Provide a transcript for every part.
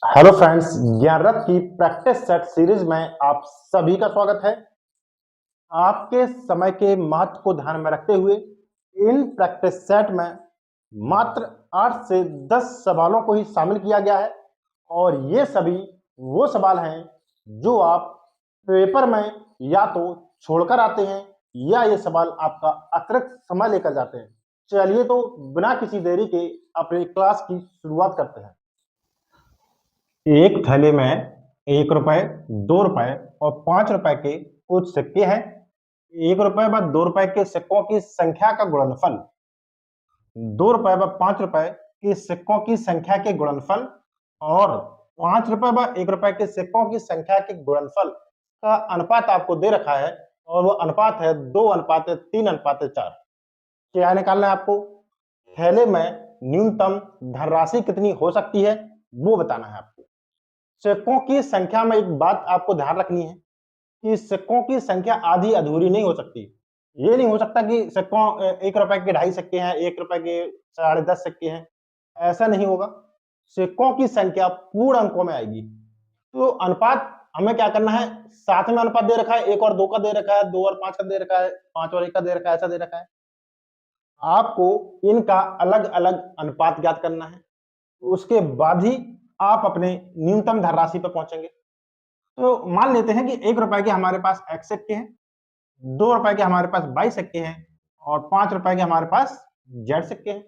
Hello friends, ज्ञानरथ की practice set series में आप सभी का स्वागत है। आपके समय के महत्व को ध्यान में रखते हुए इन प्रैक्टिस सेट में मात्र 8 से 10 सवालों को ही शामिल किया गया है और ये सभी वो सवाल हैं जो आप पेपर में या तो छोड़कर आते हैं या ये सवाल आपका अतिरिक्त समय लेकर जाते हैं। चलिए तो बिना किसी देरी के अपनी क्लास की शुरुआत करते हैं। एक थैले में 1 रुपए, 2 रुपए और 5 रुपए के कुछ सिक्के हैं। 1 रुपए व 2 रुपए के सिक्कों की संख्या का गुणनफल 2 रुपए व 5 रुपए के सिक्कों की संख्या के गुणनफल और 5 रुपए व 1 रुपए के सिक्कों की संख्या के गुणनफल का अनुपात आपको दे रखा है और वो अनुपात है 2:3:4। क्या निकालना है आपको? थैले में न्यूनतम धनराशि कितनी हो सकती है वो बताना है आपको। सिक्कों की संख्या में एक बात आपको ध्यान रखनी है कि सिक्कों की संख्या आधी अधूरी नहीं हो सकती। ये नहीं हो सकता कि सिक्कों 1 रुपए के 2.5 सिक्के हैं, 1 रुपए के 10.5 सिक्के हैं, ऐसा नहीं होगा। सिक्कों की संख्या पूर्ण अंकों में आएगी। तो अनुपात हमें क्या करना है, साथ में अनुपात दे रखा है, 1 और 2 का दे रखा है, 2 और 5 का दे रखा है, 5 और 1 का दे रखा है, ऐसा दे रखा है। आपको इनका अलग-अलग अनुपात ज्ञात करना है, उसके बाद ही आप अपने न्यूनतम धनराशि पर पहुंचेंगे। तो मान लेते हैं कि 1 रुपए के हमारे पास x सिक्के हैं, 2 रुपए के हमारे पास y सिक्के हैं और 5 रुपए के हमारे पास z सिक्के हैं।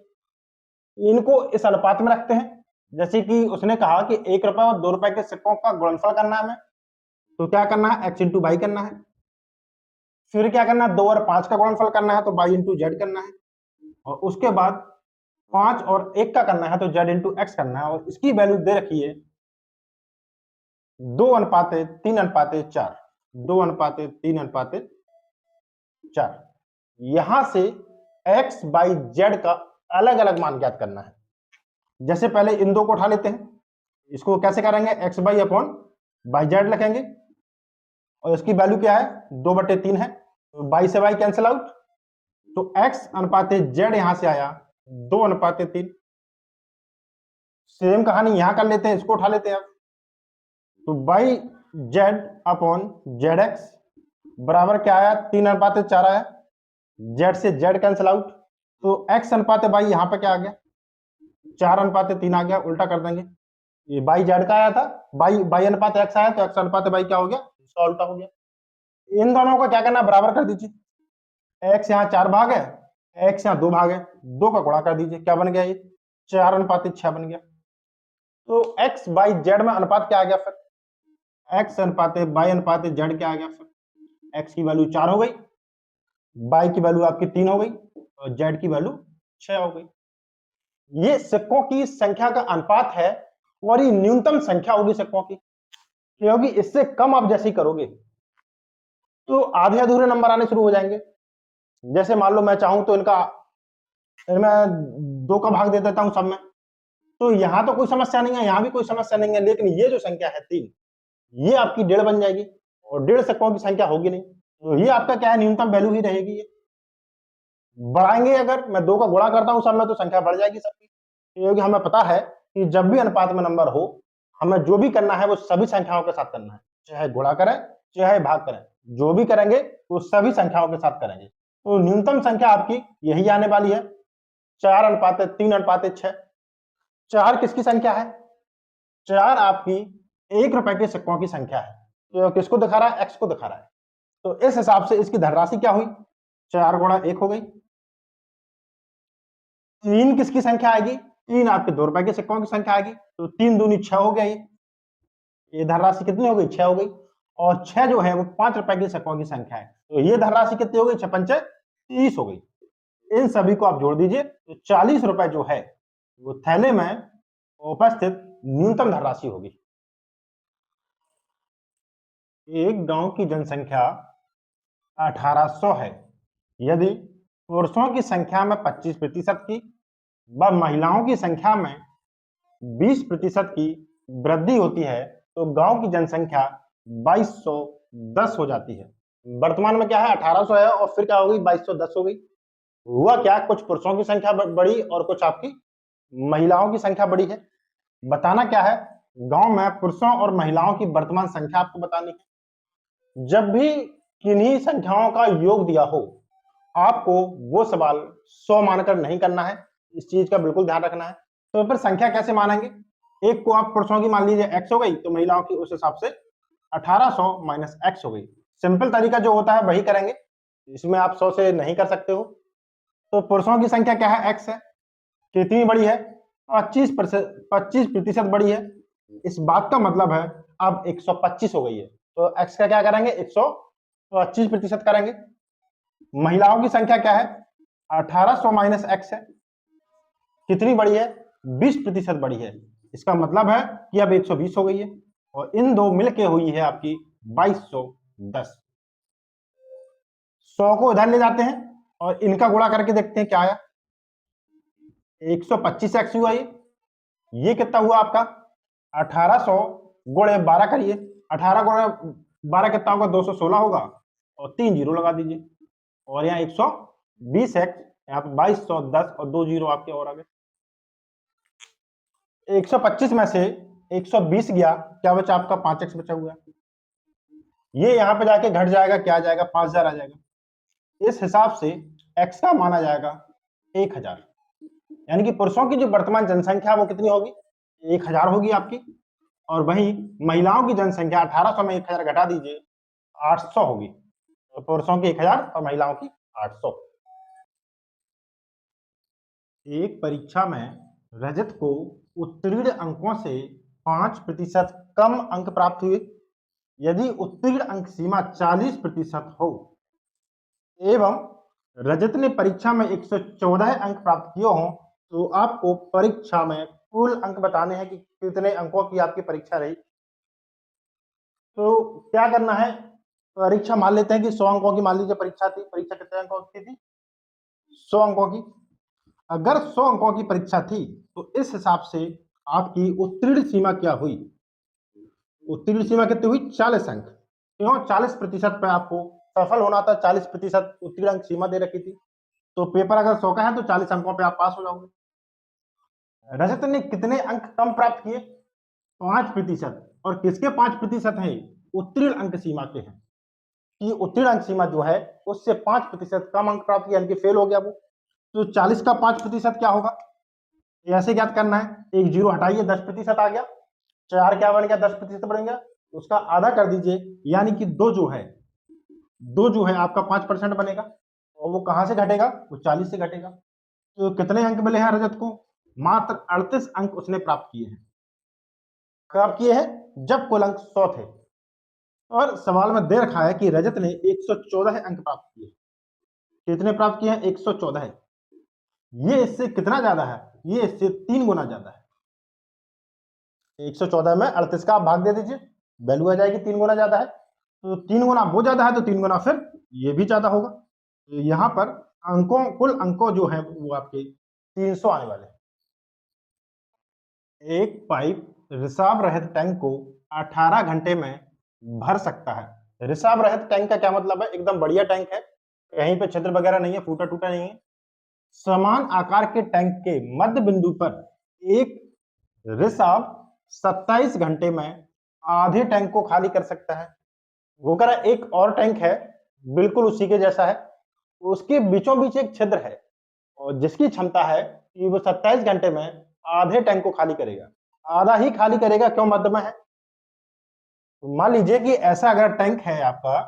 इनको इस अनुपात में रखते हैं। जैसे कि उसने कहा कि 1 रुपए और 2 रुपए के सिक्कों का गुणनफल करना है हमें, तो क्या करना है, x इंटू वाई करना है। फिर क्या करना है, 2 और 5 का गुणनफल करना है, तो y इंटू जेड करना है। और उसके बाद 5 और 1 का करना है, तो z इंटू एक्स करना है। और इसकी वैल्यू दे रखी है 2:3:4, 2:3:4। यहां से x बाई जेड का अलग अलग मान ज्ञात करना है। जैसे पहले इन दो को उठा लेते हैं, इसको कैसे करेंगे, x by upon by Z लिखेंगे और इसकी वैल्यू क्या है, 2/3 है, तो बाई से बाई कैंसिल आउट, तो x अनुपात जेड यहां से आया 2:3। सेम कहानी यहां कर लेते हैं, इसको उठा लेते हैं आप, तो by Z upon Z x बराबर क्या आया, 3:4 आया। जेड से जेड कैंसिल आउट, तो एक्स अनुपात बाई यहाँ पे क्या आ गया, 4:3 आ गया। उल्टा कर देंगे, ये बाई जेड का आया था, बाई बाई अनुपात एक्स आया, तो एक्स अनुपात बाई क्या हो गया, इसका उल्टा हो गया। इन दोनों को क्या करना, बराबर कर दीजिए। एक्स यहाँ 4 भाग है, एक्स यहाँ 2 भाग है, 2 का गुणा कर दीजिए, क्या बन गया, ये 4:6 बन गया। तो एक्स बाई जेड में अनुपात क्या आ गया, फिर एक्स अनुपात बाई अनुपात जेड क्या आ गया, फिर एक्स की वैल्यू 4 हो गई, बाई की वैल्यू आपकी 3 हो गई और जेड की वैल्यू 6 हो गई। ये सिक्कों की संख्या का अनुपात है और ये न्यूनतम संख्या होगी सिक्कों की, क्योंकि इससे कम आप जैसे ही करोगे तो आधे अधूरे नंबर आने शुरू हो जाएंगे। जैसे मान लो मैं चाहूं तो मैं 2 का भाग दे देता हूं सब में, तो यहां तो कोई समस्या नहीं है, यहां भी कोई समस्या नहीं है, लेकिन ये जो संख्या है 3, ये आपकी 1.5 बन जाएगी और 1.5 सिक्कों की संख्या होगी नहीं, तो ये आपका क्या है, न्यूनतम वैल्यू ही रहेगी। ये बढ़ाएंगे, अगर मैं 2 का गुणा करता हूं सब में तो संख्या बढ़ जाएगी सबकी, क्योंकि हमें पता है कि जब भी अनुपात में नंबर हो, हमें जो भी करना है वो सभी संख्याओं के साथ करना है, चाहे गुणा करें चाहे भाग करें, जो भी करेंगे वो सभी संख्याओं के साथ करेंगे। तो न्यूनतम संख्या आपकी यही आने वाली है, 4:3:6। 4 किसकी संख्या है, 4 आपकी 1 रुपए के सिक्कों की संख्या है, तो किसको दिखा रहा है, एक्स को दिखा रहा है। तो इस हिसाब से इसकी धनराशि क्या हुई, 4 गुणा 1 हो गई। 3 किसकी संख्या आएगी, 3 आपके 2 रुपए के सिक्कों की संख्या आएगी, तो 3 दूनी 6 हो गया। ये धनराशि कितनी हो गई, 6 हो गई। और 6 जो है वो 5 रुपए के सिक्कों की संख्या है, तो ये धनराशि कितनी हो गई, 6×5 30 हो गई। इन सभी को आप जोड़ दीजिए तो 40 रुपए जो है वो थैले में उपस्थित न्यूनतम धनराशि होगी। एक गांव की जनसंख्या 1800 है। यदि पुरुषों की संख्या में 25% की व महिलाओं की संख्या में 20% की वृद्धि होती है तो गांव की जनसंख्या 2210 हो जाती है। वर्तमान में क्या है, 1800 है और फिर क्या हो गई, 2210 हो गई। हुआ क्या, कुछ पुरुषों की संख्या बढ़ी और कुछ आपकी महिलाओं की संख्या बढ़ी है। बताना क्या है, गांव में पुरुषों और महिलाओं की वर्तमान संख्या आपको बतानी है। जब भी किन्हीं संख्याओं का योग दिया हो, आपको वो सवाल 100 मानकर नहीं करना है, इस चीज का बिल्कुल ध्यान रखना है। तो फिर संख्या कैसे मानेंगे? एक को आप पुरुषों की मान लीजिए x हो गई, तो महिलाओं की उस हिसाब से 1800 माइनस x हो गई। सिंपल तरीका जो होता है वही करेंगे, इसमें आप 100 से नहीं कर सकते हो। तो पुरुषों की संख्या क्या है? x है। कितनी बड़ी है? 25% बड़ी है। इस बात का मतलब है अब 125 हो गई है, तो x का क्या करेंगे? 125% करेंगे। महिलाओं की संख्या क्या है? 1800 माइनस x है। कितनी बड़ी है? 20% बड़ी है। इसका मतलब है कि अब 120 हो गई है, और इन दो मिलके हुई है आपकी 2210। 100 को इधर ले जाते हैं और इनका गुणा करके देखते हैं क्या आया। 125x हुआ ये कितना हुआ आपका? 1800 गुणे 12 करिए। 18 गुणे 12 कितना होगा? 216 होगा, और 3 जीरो लगा दीजिए, और यहाँ 120x, यहाँ पे 2210 और 2 जीरो आपके और आ गए। 125 में से 120 गया, क्या बचा आपका? 5x बचा हुआ। ये यहाँ पे जाके घट जाएगा, क्या आ जाएगा? 5000 आ जाएगा। इस हिसाब से x का माना जाएगा 1000। यानी कि पुरुषों की जो वर्तमान जनसंख्या वो कितनी होगी? 1000 होगी आपकी, और वहीं महिलाओं की जनसंख्या 1800 में 1000 घटा दीजिए, 800 होगी। तो पुरुषों की 1000 और महिलाओं की 800। एक परीक्षा में रजत को उत्तीर्ण अंकों से 5% कम अंक प्राप्त हुए। यदि उत्तीर्ण अंक सीमा 40% हो एवं रजत ने परीक्षा में 114 अंक प्राप्त किए हों, तो आपको परीक्षा में कुल अंक बताने हैं कि कितने अंकों की आपकी परीक्षा रही। तो क्या करना है? परीक्षा मान लेते हैं कि 100 अंकों की मान लीजिए परीक्षा थी। परीक्षा कितने अंकों की थी? 100 अंकों की। अगर 100 अंकों की परीक्षा थी, तो इस हिसाब से आपकी उत्तीर्ण सीमा क्या हुई? उत्तीर्ण सीमा कितनी हुई? 40 अंक। क्यों? 40% पे आपको सफल होना था, 40% उत्तीर्ण अंक सीमा दे रखी थी। तो पेपर अगर 100 का है तो 40 अंकों पे आप पास हो जाओगे। रजत ने कितने अंक कम प्राप्त किए? 5%। और किसके 5% है? उत्तीर्ण अंक सीमा के हैं। कि उत्तीर्ण अंक सीमा जो है उससे 5% कम अंक प्राप्त किया, यानी कि फेल हो गया वो। तो 40 का 5% क्या होगा? ऐसे ज्ञात करना है। एक जीरो हटाइए, 10% आ गया। 4 क्या बन गया? 10% बन गया। उसका आधा कर दीजिए, यानी कि दो जो है आपका 5% बनेगा, और वो कहां से घटेगा? वो 40 से घटेगा। तो कितने अंक मिले हैं रजत को? मात्र 38 अंक उसने प्राप्त किए हैं। कब किए हैं? जब कुल अंक 100 थे। और सवाल में दे रखा है कि रजत ने 114 अंक प्राप्त किए। कितने प्राप्त किए हैं? 114। ये इससे कितना ज्यादा है? ये इससे 3 गुना ज्यादा है। 114 में 38 का आप भाग दे दीजिए, वैल्यू आ जाएगी 3 गुना ज्यादा है। तो 3 गुना वो ज्यादा है, तो 3 गुना फिर ये भी ज्यादा होगा। तो यहाँ पर कुल अंकों जो है वो आपके 300 आने वाले हैं। एक पाइप रिसाव रहित टैंक को 18 घंटे में भर सकता है। रिसाव रहित टैंक का क्या मतलब है? एकदम बढ़िया टैंक है, कहीं पे छिद्र वगैरह नहीं है, फूटा टूटा नहीं है। समान आकार के टैंक के मध्य बिंदु पर एक रिसाव 27 घंटे में आधे टैंक को खाली कर सकता है। वो कह रहा है एक और टैंक है बिल्कुल उसी के जैसा है, उसके बीचों बीच एक छिद्र है, और जिसकी क्षमता है कि वो 27 घंटे में आधे टैंक को खाली करेगा। आधा ही खाली करेगा, क्यों? मध्य में है। तो मान लीजिए कि ऐसा अगर टैंक है आपका,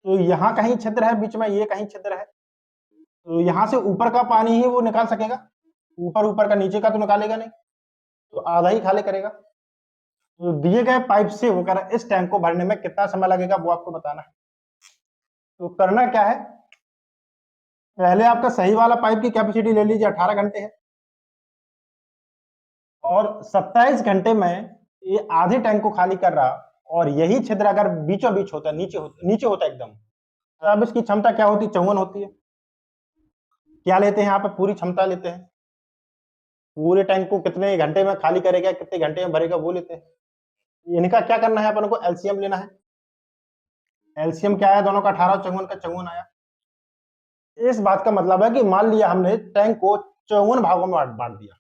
तो यहाँ कहीं छिद्र है बीच में, ये कहीं छिद्र है, तो यहाँ से ऊपर का पानी ही वो निकाल सकेगा, ऊपर ऊपर का नीचे का तो निकालेगा नहीं, तो आधा ही खाली करेगा। तो दिए गए पाइप से वो कह रहा है इस टैंक को भरने में कितना समय लगेगा, वो आपको बताना है। तो करना क्या है? पहले आपका सही वाला पाइप की कैपेसिटी ले लीजिए, 18 घंटे है, और 27 घंटे में ये आधे टैंक को खाली कर रहा, और यही छिद्र अगर बीचों बीच होता, नीचे होता एकदम, तब इसकी क्षमता क्या होती? 54 होती है। क्या लेते हैं यहाँ पे? पूरी क्षमता लेते हैं। पूरे टैंक को कितने घंटे में खाली करेगा, कितने घंटे में भरेगा, वो लेते हैं। इनका क्या करना है? अपन को एलसीएम लेना है। एलसीएम क्या है? दोनों का 18 और 54 का 54 आया। इस बात का मतलब है कि मान लिया हमने टैंक को 54 भागों में बांट दिया,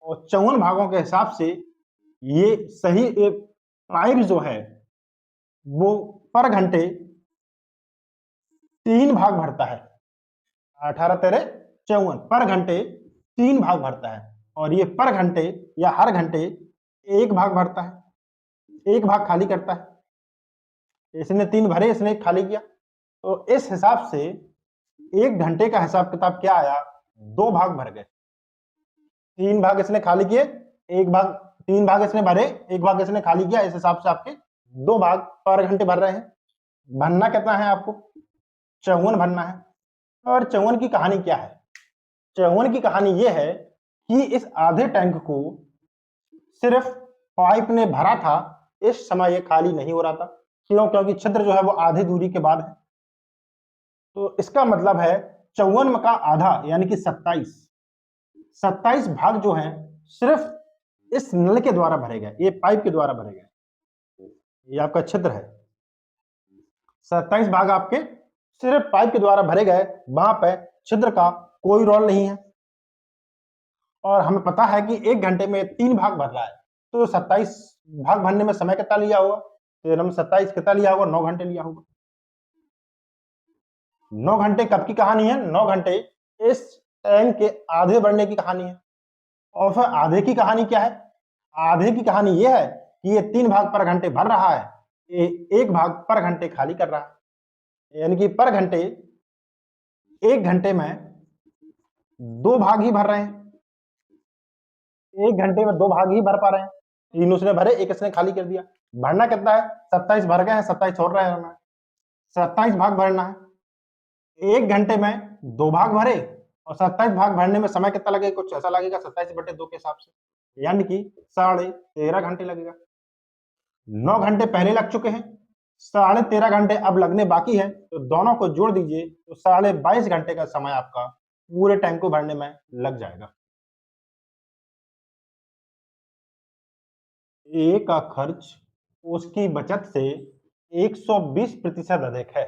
और 54 भागों के हिसाब से ये सही पाइप जो है वो पर घंटे 3 भाग भरता है। 18 तेरे 54 पर घंटे 3 भाग भरता है, और ये पर घंटे या हर घंटे 1 भाग भरता है, 1 भाग खाली करता है। इसने 3 भरे, इसने 1 खाली किया, तो इस हिसाब से 1 घंटे का हिसाब किताब क्या आया, 2 भाग भर गए। 3 भाग इसने खाली किए, 1 भाग, 3 भाग इसने भरे, 1 भाग इसने खाली किया, इस हिसाब से आपके 2 भाग पर घंटे भर रहे हैं। भरना कितना है आपको, 54 भरना है। और 54 की कहानी क्या है, 54 की कहानी यह है कि इस आधे टैंक को सिर्फ पाइप ने भरा था, इस समय ये खाली नहीं हो रहा था। क्यों? क्योंकि छिद्र जो है वो आधी दूरी के बाद है। तो इसका मतलब है 54 का आधा यानी कि 27 भाग जो है सिर्फ इस नल के द्वारा भरे गए, ये पाइप के द्वारा भरे गए। ये आपका छिद्र है, 27 भाग आपके सिर्फ पाइप के द्वारा भरे गए, वहां पे छिद्र का कोई रोल नहीं है। और हमें पता है कि 1 घंटे में 3 भाग भर रहा है, तो 27 भाग भरने में समय कितना लिया होगा, तो हम 27 कितना लिया होगा, 9 घंटे लिया होगा। 9 घंटे कब की कहानी है, 9 घंटे इस टैंक के आधे बढ़ने की कहानी है। और फिर आधे की कहानी क्या है, आधे की कहानी यह है कि ये 3 भाग पर घंटे भर रहा है, ये 1 भाग पर घंटे खाली कर रहा है, यानी कि पर घंटे 1 घंटे में 2 भाग ही भर रहे हैं, 1 घंटे में 2 भाग ही भर पा रहे हैं। 3 उसने भरे, 1 इसने खाली कर दिया। भरना कितना है, 27 भर गए हैं, 27 छोड़ रहे हैं हमें, 27 भाग भरना है। 1 घंटे में 2 भाग भरे, और 27 भाग भरने में समय कितना लगेगा, कुछ ऐसा लगेगा 27/2 के हिसाब से, यानी कि 13.5 घंटे लगेगा। 9 घंटे पहले लग चुके हैं, 13.5 घंटे अब लगने बाकी है, तो दोनों को जोड़ दीजिए तो 22.5 घंटे का समय आपका पूरे टैंक को भरने में लग जाएगा। ए का खर्च उसकी बचत से 120% अधिक है।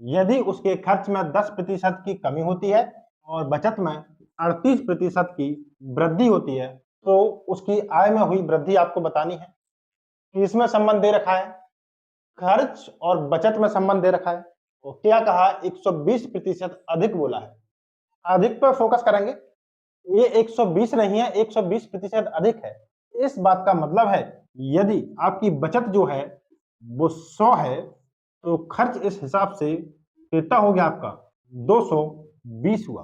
यदि उसके खर्च में 10% की कमी होती है और बचत में 38% की वृद्धि होती है, तो उसकी आय में हुई वृद्धि आपको बतानी है। इसमें संबंध दे रखा है, खर्च और बचत में संबंध दे रखा है। तो क्या कहा, 120% अधिक बोला है, अधिक पर फोकस करेंगे। ये 120 नहीं है, 120% अधिक है। इस बात का मतलब है यदि आपकी बचत जो है वो 100 है, तो खर्च इस हिसाब से कितना हो गया आपका, 220 हुआ।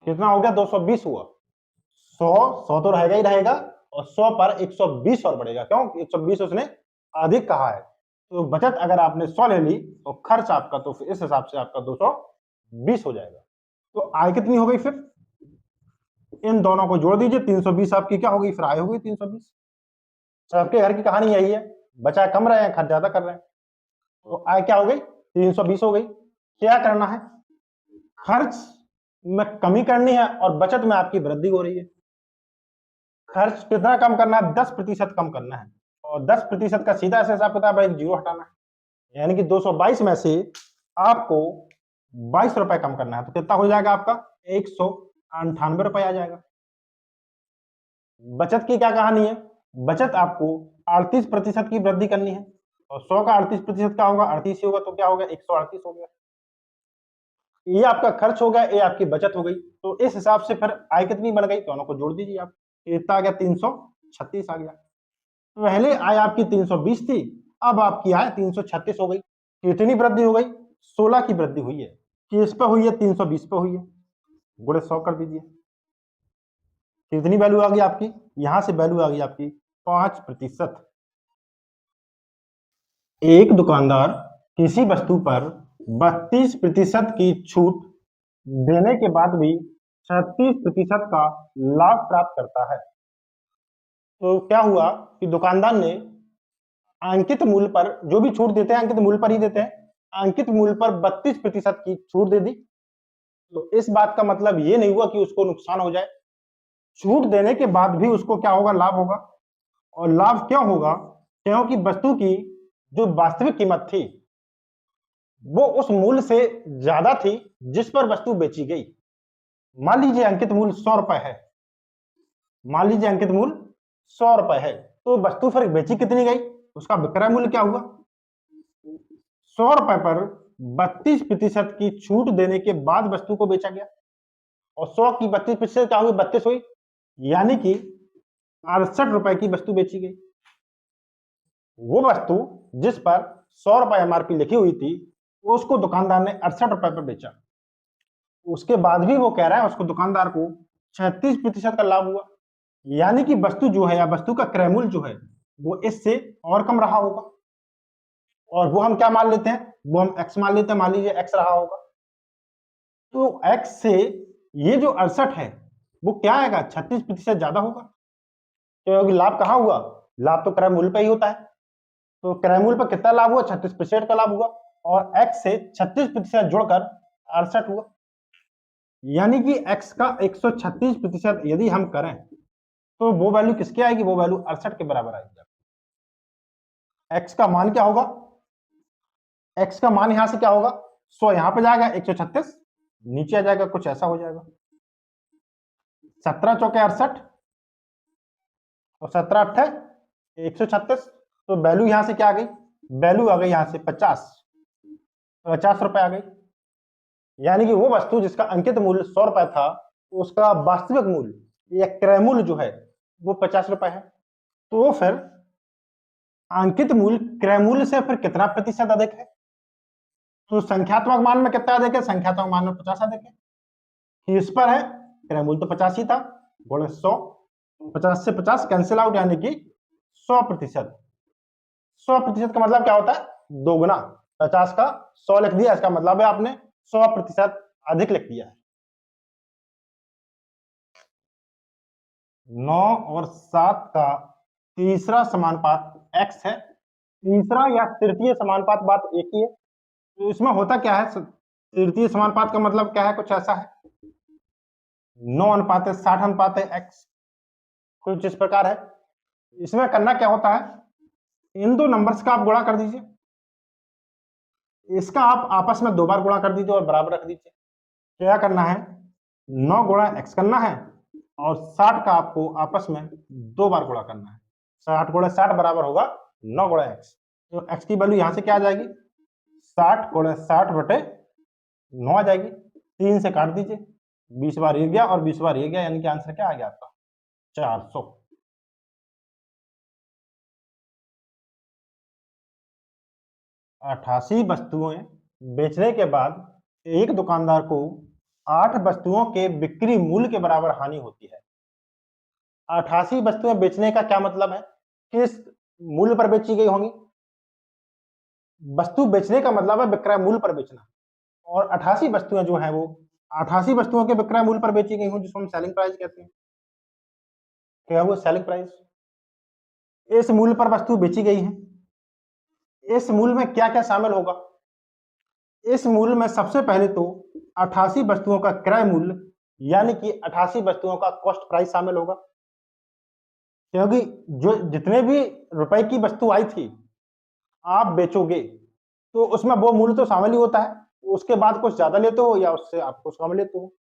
कितना हो गया, 220 हुआ। 100 तो रहेगा ही रहेगा, और 100 पर 120 और बढ़ेगा। क्यों, 120 उसने अधिक कहा है। तो बचत अगर आपने 100 ले ली, तो खर्च आपका तो इस हिसाब से आपका 220 हो जाएगा। तो आय कितनी हो गई, फिर इन दोनों को जोड़ दीजिए, 320 आपकी क्या होगी, फिर आय होगी 320। सबके घर की कहानी यही है, बचा कम रहे हैं, खर्च ज्यादा कर रहे हैं, तो आय क्या हो गई, 320 हो गई। क्या करना है, खर्च में कमी करनी है और बचत में आपकी वृद्धि हो रही है। खर्च कितना कम करना है, 10% कम करना है, और 10% का सीधा से हिसाब किताब है, एक जीरो हटाना है, यानी कि 222 में से आपको 22 रुपए कम करना है, तो कितना हो जाएगा आपका, 198 रुपए आ जाएगा। बचत की क्या कहानी है, बचत आपको 38% की वृद्धि करनी है, और 100 का 38% क्या होगा, 38 ही होगा, तो क्या होगा, 138 हो गया। ये आपका खर्च हो गया, ये आपकी बचत हो गई। तो इस हिसाब से फिर आय कितनी बन गई, दोनों को जोड़ दीजिए आप, कितना आ गया, 336 आ गया। पहले आय आपकी 320 थी, अब आपकी आय 336 हो गई। कितनी वृद्धि हो गई, 16 की वृद्धि हुई है। किस पे हुई है, 320 पे हुई है, गुणे 100 कर दीजिए। कितनी वैल्यू आ गई आपकी, यहां से वैल्यू आ गई आपकी 5%। एक दुकानदार किसी वस्तु पर 32% की छूट देने के बाद भी 36% का लाभ प्राप्त करता है। तो क्या हुआ कि दुकानदार ने अंकित मूल्य पर, जो भी छूट देते हैं अंकित मूल्य पर ही देते हैं, अंकित मूल्य पर 32% की छूट दे दी। तो इस बात का मतलब ये नहीं हुआ कि उसको नुकसान हो जाए, छूट देने के बाद भी उसको क्या होगा, लाभ होगा। और लाभ क्यों होगा, क्योंकि वस्तु की जो वास्तविक कीमत थी वो उस मूल्य से ज्यादा थी जिस पर वस्तु बेची गई। मान लीजिए अंकित मूल्य 100 रुपए है, मान लीजिए अंकित मूल्य 100 रुपए है, तो वस्तु फिर बेची कितनी गई, उसका विक्रय मूल्य क्या हुआ? 100 रुपए पर 32% की छूट देने के बाद वस्तु को बेचा गया, और 100 की 32% क्या हुई, 32 हुई, यानी कि 68 रुपए की वस्तु बेची गई। वो वस्तु जिस पर 100 रुपए एमआरपी लिखी हुई थी, उसको दुकानदार ने 68 रुपए पर बेचा। उसके बाद भी वो कह रहा है उसको दुकानदार को 36% का लाभ हुआ, यानी कि वस्तु जो है या वस्तु का क्रय मूल्य जो है वो इससे और कम रहा होगा, और वो हम क्या मान लेते हैं, वो हम x मान लेते हैं, मान लीजिए x रहा होगा, तो x से ये जो 68 है वो क्या आएगा, 36% ज्यादा होगा, क्योंकि लाभ कहाँ हुआ, लाभ तो क्रय मूल्य पे ही होता है, तो क्रय मूल्य पर कितना लाभ हुआ, 36% का लाभ हुआ, और x से 36% जोड़कर 68 हुआ, यानी कि x का 136% यदि हम करें तो वो वैल्यू किसकी आएगी, वो वैल्यू 68 के बराबर आएगी। x का मान क्या होगा, x का मान यहां से क्या होगा, 100 यहां पे जाएगा, 136 नीचे आ जाएगा, कुछ ऐसा हो जाएगा, 17 चौके 68 और 17 अट्ठे 136, तो वैल्यू यहां से क्या आ गई, वैल्यू आ गई यहां से 50 रुपए आ गई, यानी कि वो वस्तु जिसका अंकित मूल्य 100 रुपए था, उसका वास्तविक मूल्य या क्रय मूल्य जो है वो 50 रुपए है। तो फिर अंकित मूल्य क्रय मूल्य से फिर कितना प्रतिशत अधिक है, तो संख्यात्मक मान में कितना अधिक है, संख्यात्मक मान में 50 अधिक है, इस पर है क्रय मूल्य तो 50 ही था, बोले 100, 50 से 50 कैंसिल आउट, यानी कि 100%। 100% का मतलब क्या होता है, दोगुना, 50 का 100 लिख दिया, इसका मतलब है आपने 100% अधिक लिख दिया है। 9 और 7 का तीसरा समानुपात x है, तीसरा या तृतीय समानुपात बात एक ही है, तो इसमें होता क्या है, तृतीय समानुपात का मतलब क्या है, कुछ ऐसा है, 9 अनुपात 60 अनुपात x, कुछ इस प्रकार है। इसमें करना क्या होता है, इन दो नंबर्स का आप गुणा कर दीजिए, इसका आप आपस में 2 बार गुणा कर दीजिए और बराबर रख दीजिए। क्या करना है, 9 गुणा x करना है, और 60 का आपको आपस में 2 बार गुणा करना है, 60 गुणा 60 बराबर होगा 9 गुणा x, तो x की वैल्यू यहां से क्या आ जाएगी, 60 गुणा 60 बटे 9 आ जाएगी, 3 से काट दीजिए, 20 बार ये गया और 20 बार ये गया, यानी कि आंसर क्या आ गया आपका 400। 88 वस्तुएं बेचने के बाद एक दुकानदार को 8 वस्तुओं के बिक्री मूल्य के बराबर हानि होती है। 88 वस्तुएं बेचने का क्या मतलब है, किस मूल्य पर बेची गई होंगी, वस्तु बेचने का मतलब है विक्रय मूल्य पर बेचना, और 88 वस्तुएं जो है वो 88 वस्तुओं के विक्रय मूल्य पर बेची गई हों, जिसको हम सेलिंग प्राइस कहते हैं। क्या है वो सेलिंग प्राइस, इस मूल्य पर वस्तु बेची गई है, इस मूल्य में क्या क्या शामिल होगा, इस मूल्य में सबसे पहले तो 88 वस्तुओं का क्रय मूल्य यानी कि 88 वस्तुओं का कॉस्ट प्राइस शामिल होगा, क्योंकि जो जितने भी रुपए की वस्तु आई थी आप बेचोगे तो उसमें वो मूल्य तो शामिल ही होता है, उसके बाद कुछ ज्यादा लेते हो या उससे आप कुछ कम लेते हो,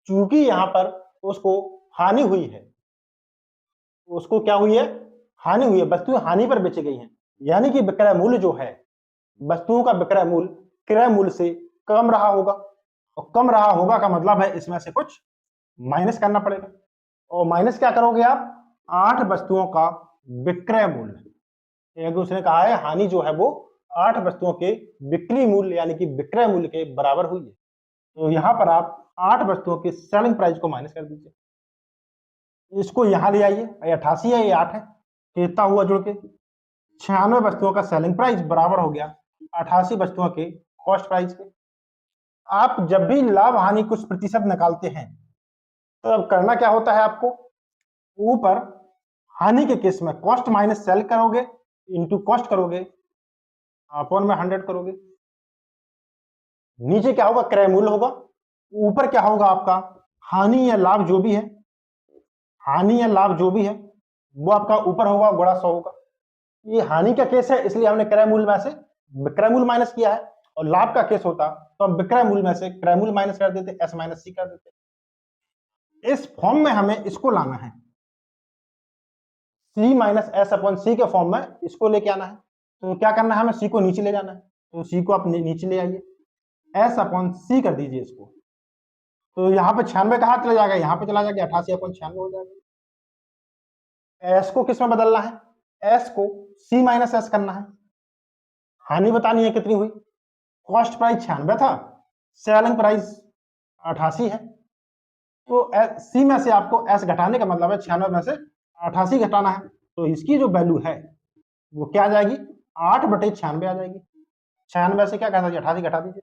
चूंकि यहाँ पर उसको हानि हुई है, उसको क्या हुई है, हानि हुई है, वस्तु हानि पर बेची गई है, यानी कि विक्रय मूल्य जो है, वस्तुओं का विक्रय मूल्य क्रय मूल्य से कम रहा होगा, और कम रहा होगा का मतलब है इसमें से कुछ माइनस करना पड़ेगा, और माइनस क्या करोगे आप, 8 वस्तुओं का विक्रय मूल्य, क्योंकि उसने कहा है हानि जो है वो 8 वस्तुओं के बिक्री मूल्य यानी कि विक्रय मूल्य के बराबर हुई है, तो यहां पर आप 8 वस्तुओं के सेलिंग प्राइस को माइनस कर दीजिए, इसको यहां ले आइए, 88 है ये 8 है, कितना हुआ जुड़ के 96 वस्तुओं का सेलिंग प्राइस बराबर हो गया 88 वस्तुओं के कॉस्ट प्राइस के। आप जब भी लाभ हानि कुछ प्रतिशत निकालते हैं तो अब करना क्या होता है, आपको ऊपर हानि के केस में कॉस्ट माइनस सेल करोगे इनटू कॉस्ट करोगे अपॉन में 100 करोगे, नीचे क्या होगा, क्रय मूल्य होगा, ऊपर क्या होगा आपका हानि या लाभ जो भी है, हानि या लाभ जो भी है वो आपका ऊपर होगा गुणा 100 होगा, ये हानि का केस है इसलिए हमने क्रय मूल्य में से विक्रय मूल्य माइनस किया है, और लाभ का केस होता तो हम विक्रय मूल्य में से क्रय मूल्य माइनस कर देते, एस माइनस सी कर देते। इस फॉर्म में हमें इसको लाना है, सी माइनस एस अपॉन सी के फॉर्म में इसको लेके आना है। तो क्या करना है, हमें सी को नीचे ले जाना है, तो सी को आप नीचे ले आइए, एस अपॉन सी कर दीजिए इसको। तो यहाँ पे 96 कहाँ चला जाएगा, यहाँ पे चला जाएगा, 88 अपॉन 96 हो जाएगा। एस को किस में बदलना है, एस को सी माइनस एस करना है। हानि बतानी है कितनी हुई, कॉस्ट प्राइस 96 था, सेलिंग प्राइस 88 है। तो सी में से आपको एस घटाने का मतलब है 96 में से 88 घटाना है। तो इसकी जो वैल्यू है वो क्या आ जाएगी, 8/96 आ जाएगी। 96 से क्या कहता है, 88 घटा दीजिए,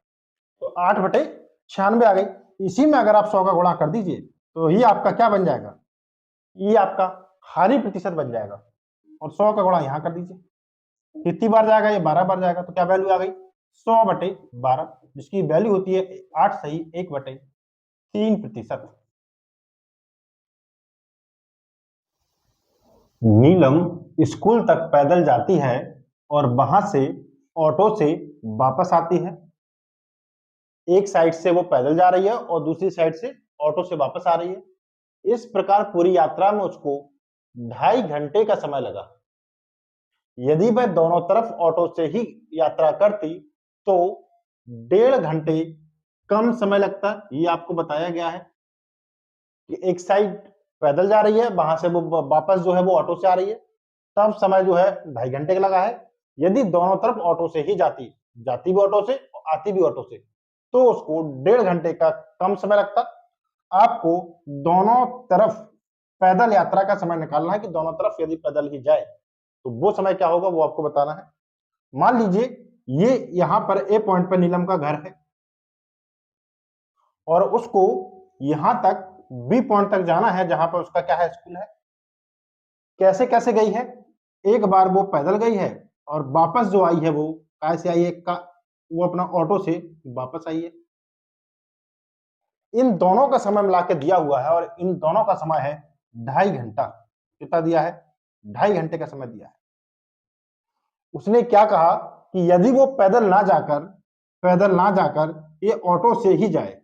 तो 8/96 आ गई। इसी में अगर आप 100 का गुणा कर दीजिए तो ये आपका क्या बन जाएगा, ये आपका हानि प्रतिशत बन जाएगा। और 100 का गुणा यहाँ कर दीजिए, कितनी बार जाएगा, ये 12 बार जाएगा। तो क्या वैल्यू आ गई, 100/12, जिसकी वैल्यू होती है 8 सही 1/3%। नीलम स्कूल तक पैदल जाती है और वहां से ऑटो से वापस आती है। एक साइड से वो पैदल जा रही है और दूसरी साइड से ऑटो से वापस आ रही है। इस प्रकार पूरी यात्रा में उसको 2.5 घंटे का समय लगा। यदि वह दोनों तरफ ऑटो से ही यात्रा करती तो 1.5 घंटे कम समय लगता। ये आपको बताया गया है कि एक साइड पैदल जा रही है, वहां से वो वापस जो है वो ऑटो से आ रही है, तब समय जो है 2.5 घंटे का लगा है। यदि दोनों तरफ ऑटो से ही जाती भी ऑटो से आती भी ऑटो से, तो उसको 1.5 घंटे का कम समय लगता। आपको दोनों तरफ पैदल यात्रा का समय निकालना है कि दोनों तरफ यदि पैदल ही जाए तो वो समय क्या होगा, वो आपको बताना है। मान लीजिए ये यहां पर ए पॉइंट पर नीलम का घर है और उसको यहां तक बी पॉइंट तक जाना है जहां पर उसका क्या है, स्कूल है। कैसे कैसे गई है, एक बार वो पैदल गई है और वापस जो आई है वो कैसे आई है, वो अपना ऑटो से वापस आई है। इन दोनों का समय मिला के दिया हुआ है और इन दोनों का समय है 2.5 घंटा। कितना दिया है, 2.5 घंटे का समय दिया है। उसने क्या कहा कि यदि वो पैदल ना जाकर ये ऑटो से ही जाए,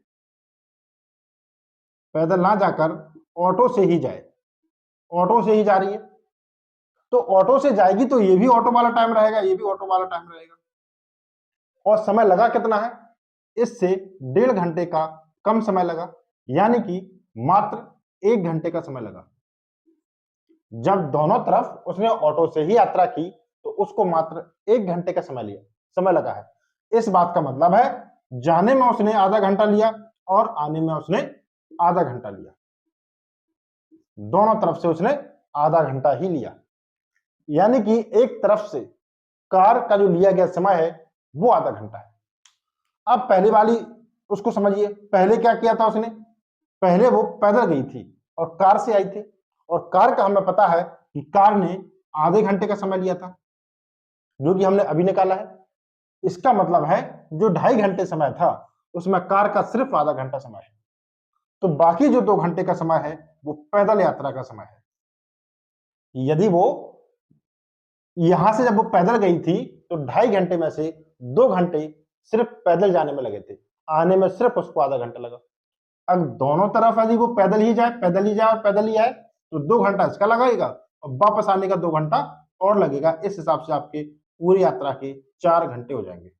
पैदल ना जाकर ऑटो से ही जाए, ऑटो से ही जा रही है, तो ऑटो से जाएगी तो ये भी ऑटो वाला टाइम रहेगा, ये भी ऑटो वाला टाइम रहेगा। और समय लगा कितना है, इससे 1.5 घंटे का कम समय लगा, यानी कि मात्र 1 घंटे का समय लगा। जब दोनों तरफ उसने ऑटो से ही यात्रा की तो उसको मात्र 1 घंटे का समय लगा है। इस बात का मतलब है जाने में उसने आधा घंटा लिया और आने में उसने आधा घंटा लिया। दोनों तरफ से उसने आधा घंटा ही लिया, यानी कि एक तरफ से कार का जो लिया गया समय है वो आधा घंटा है। अब पहले वाली उसको समझिए, पहले क्या किया था उसने, पहले वो पैदल गई थी और कार से आई थी, और कार का हमें पता है कि कार ने आधे घंटे का समय लिया था, जो कि हमने अभी निकाला है। इसका मतलब है जो 2.5 घंटे समय था उसमें कार का सिर्फ आधा घंटा समय है, तो बाकी जो 2 घंटे का समय है वो पैदल यात्रा का समय है। यदि वो यहां से जब वो पैदल गई थी तो 2.5 घंटे में से 2 घंटे सिर्फ पैदल जाने में लगे थे, आने में सिर्फ उसको आधा घंटा लगा। अब दोनों तरफ यदि वो पैदल ही जाए और पैदल ही आए तो 2 घंटा इसका लगेगा और वापस आने का 2 घंटा और लगेगा। इस हिसाब से आपके पूरी यात्रा के 4 घंटे हो जाएंगे।